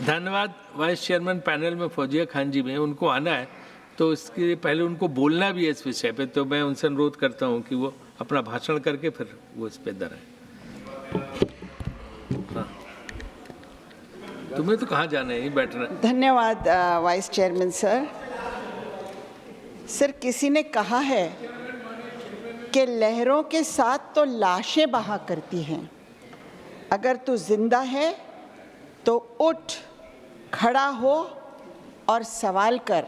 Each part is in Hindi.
धन्यवाद। वाइस चेयरमैन पैनल में फौजिया खान जी में, उनको आना है तो इसके पहले उनको बोलना भी है इस विषय पे, तो मैं उनसे अनुरोध करता हूँ कि वो अपना भाषण करके फिर वो इस पे दर है। हाँ, तुम्हें तो कहाँ जाना है, यहीं बैठना है। धन्यवाद वाइस चेयरमैन सर। सर, किसी ने कहा है कि लहरों के साथ तो लाशें बहा करती हैं। अगर तू जिंदा है तो उठ, खड़ा हो और सवाल कर,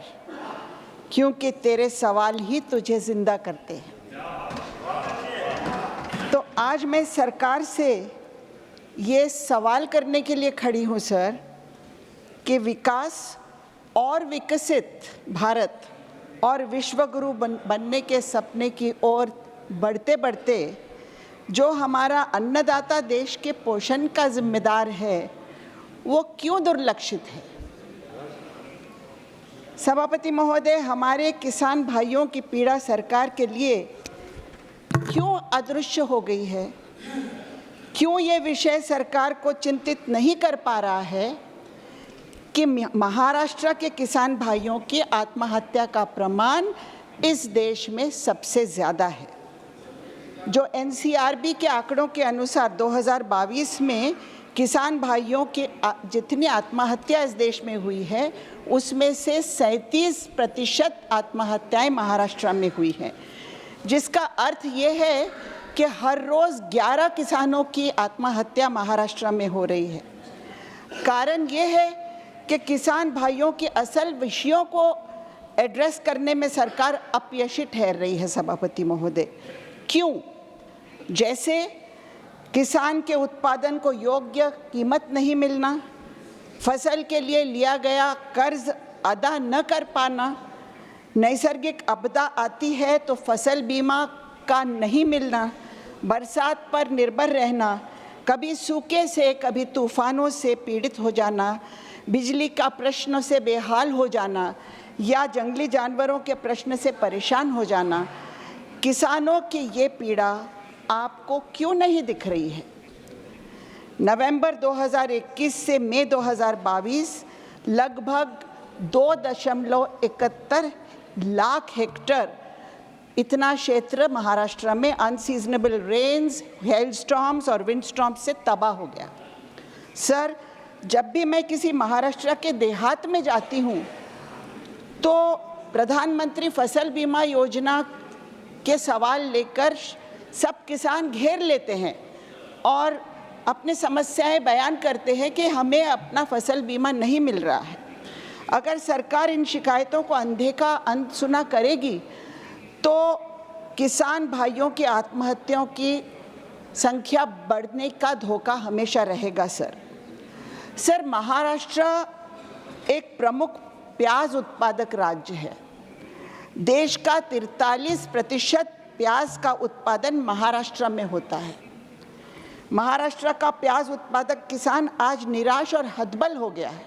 क्योंकि तेरे सवाल ही तुझे जिंदा करते हैं। तो आज मैं सरकार से ये सवाल करने के लिए खड़ी हूँ सर कि विकास और विकसित भारत और विश्वगुरु बनने के सपने की ओर बढ़ते बढ़ते जो हमारा अन्नदाता देश के पोषण का जिम्मेदार है, वो क्यों दुर्लक्षित है। सभापति महोदय, हमारे किसान भाइयों की पीड़ा सरकार के लिए क्यों अदृश्य हो गई है? क्यों ये विषय सरकार को चिंतित नहीं कर पा रहा है कि महाराष्ट्र के किसान भाइयों की आत्महत्या का प्रमाण इस देश में सबसे ज़्यादा है। जो एनसीआरबी के आंकड़ों के अनुसार 2022 में किसान भाइयों की जितनी आत्महत्या इस देश में हुई है, उसमें से 37% आत्महत्याएं महाराष्ट्र में हुई हैं, जिसका अर्थ ये है कि हर रोज़ 11 किसानों की आत्महत्या महाराष्ट्र में हो रही है। कारण ये है कि किसान भाइयों के असल विषयों को एड्रेस करने में सरकार अपयशी ठहर रही है। सभापति महोदय, क्यों? जैसे किसान के उत्पादन को योग्य कीमत नहीं मिलना, फसल के लिए लिया गया कर्ज अदा न कर पाना, नैसर्गिक आपदा आती है तो फसल बीमा का नहीं मिलना, बरसात पर निर्भर रहना, कभी सूखे से कभी तूफानों से पीड़ित हो जाना, बिजली का प्रश्न से बेहाल हो जाना या जंगली जानवरों के प्रश्न से परेशान हो जाना। किसानों की ये पीड़ा आपको क्यों नहीं दिख रही है? नवंबर 2021 से मई 2022 लगभग 2.71 लाख हेक्टेयर इतना क्षेत्र महाराष्ट्र में अनसीजनेबल रेन्स, हेल स्टॉर्म्स और विंड स्टॉर्म्स से तबाह हो गया। सर, जब भी मैं किसी महाराष्ट्र के देहात में जाती हूँ तो प्रधानमंत्री फसल बीमा योजना के सवाल लेकर सब किसान घेर लेते हैं और अपनी समस्याएं बयान करते हैं कि हमें अपना फसल बीमा नहीं मिल रहा है। अगर सरकार इन शिकायतों को अनसुना करेगी तो किसान भाइयों की आत्महत्याओं की संख्या बढ़ने का धोखा हमेशा रहेगा। सर, महाराष्ट्र एक प्रमुख प्याज उत्पादक राज्य है। देश का 43% प्याज का उत्पादन महाराष्ट्र में होता है। महाराष्ट्र का प्याज उत्पादक किसान आज निराश और हतबल हो गया है,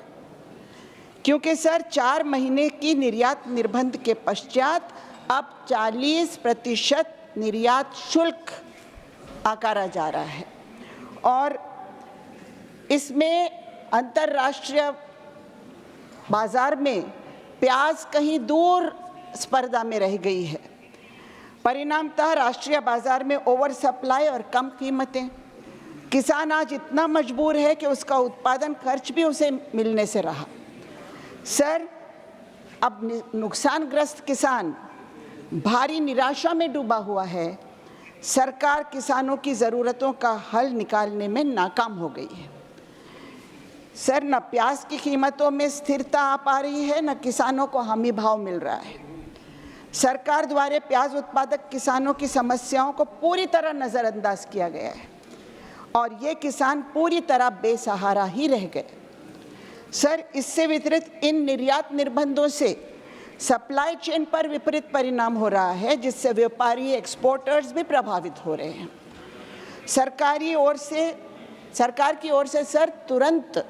क्योंकि सर 4 महीने की निर्यात निर्बंध के पश्चात अब 40% निर्यात शुल्क आकारा जा रहा है और इसमें अंतर्राष्ट्रीय बाजार में प्याज कहीं दूर स्पर्धा में रह गई है। परिणामतः राष्ट्रीय बाजार में ओवर सप्लाई और कम कीमतें, किसान आज इतना मजबूर है कि उसका उत्पादन खर्च भी उसे मिलने से रहा। सर, अब नुकसानग्रस्त किसान भारी निराशा में डूबा हुआ है। सरकार किसानों की ज़रूरतों का हल निकालने में नाकाम हो गई है। सर, न प्याज की कीमतों में स्थिरता आ पा रही है, न किसानों को हमी भाव मिल रहा है। सरकार द्वारा प्याज उत्पादक किसानों की समस्याओं को पूरी तरह नज़रअंदाज किया गया है और ये किसान पूरी तरह बेसहारा ही रह गए। सर, इससे विपरीत इन निर्यात निर्बंधों से सप्लाई चेन पर विपरीत परिणाम हो रहा है, जिससे व्यापारी एक्सपोर्टर्स भी प्रभावित हो रहे हैं। सरकार की ओर से सर तुरंत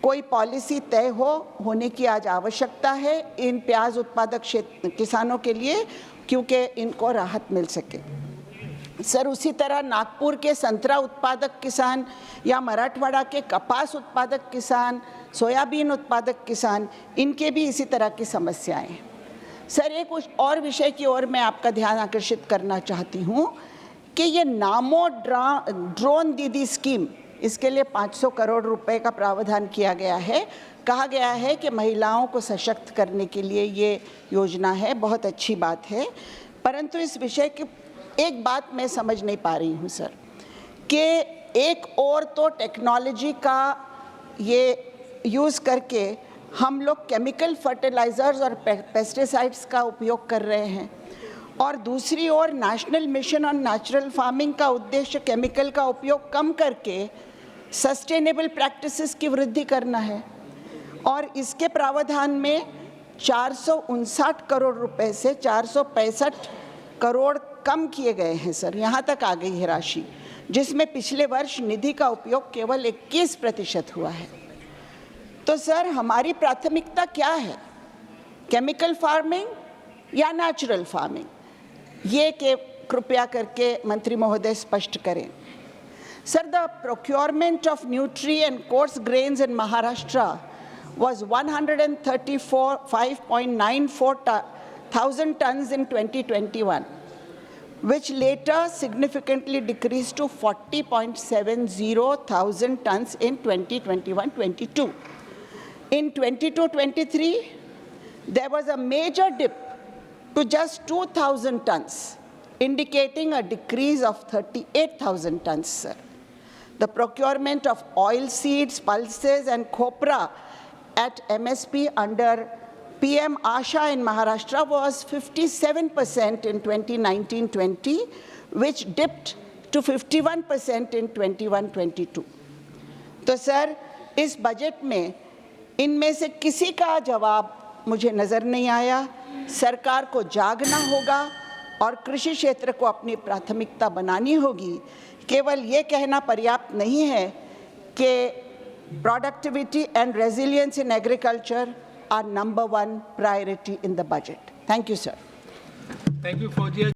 कोई पॉलिसी तय होने की आज आवश्यकता है इन प्याज उत्पादक किसानों के लिए, क्योंकि इनको राहत मिल सके। सर, उसी तरह नागपुर के संतरा उत्पादक किसान या मराठवाड़ा के कपास उत्पादक किसान, सोयाबीन उत्पादक किसान, इनके भी इसी तरह की समस्याएं हैं। सर, एक और विषय की ओर मैं आपका ध्यान आकर्षित करना चाहती हूँ कि ये नामो ड्रोन दीदी स्कीम, इसके लिए 500 करोड़ रुपए का प्रावधान किया गया है। कहा गया है कि महिलाओं को सशक्त करने के लिए ये योजना है, बहुत अच्छी बात है। परंतु इस विषय की एक बात मैं समझ नहीं पा रही हूँ सर, कि एक और तो टेक्नोलॉजी का ये यूज़ करके हम लोग केमिकल फर्टिलाइज़र्स और पेस्टिसाइड्स का उपयोग कर रहे हैं, और दूसरी ओर national mission on natural farming का उद्देश्य केमिकल का उपयोग कम करके सस्टेनेबल प्रैक्टिसेस की वृद्धि करना है। और इसके प्रावधान में 459 करोड़ रुपए से 465 करोड़ कम किए गए हैं सर, यहाँ तक आ गई है राशि, जिसमें पिछले वर्ष निधि का उपयोग केवल 21% हुआ है। तो सर, हमारी प्राथमिकता क्या है, केमिकल फार्मिंग या नेचुरल फार्मिंग? ये के कृपया करके मंत्री महोदय स्पष्ट करें। Sir, the procurement of nutri and course grains in Maharashtra was 135.94 thousand tons in 2021, which later significantly decreased to 40.70 thousand tons in 2021-22. In 22-23, there was a major dip to just 2,000 tons, indicating a decrease of 38,000 tons, sir. The procurement of oil seeds, pulses, and copra at MSP under PM Asha in Maharashtra was 57% in 2019-20, which dipped to 51% in 21-22. तो सर, इस बजट में इनमें से किसी का जवाब मुझे नज़र नहीं आया। सरकार को जागना होगा और कृषि क्षेत्र को अपनी प्राथमिकता बनानी होगी। केवल ये कहना पर्याप्त नहीं है कि productivity and resilience in agriculture are number one priority in the budget. Thank you, sir. Thank you, Fauziya.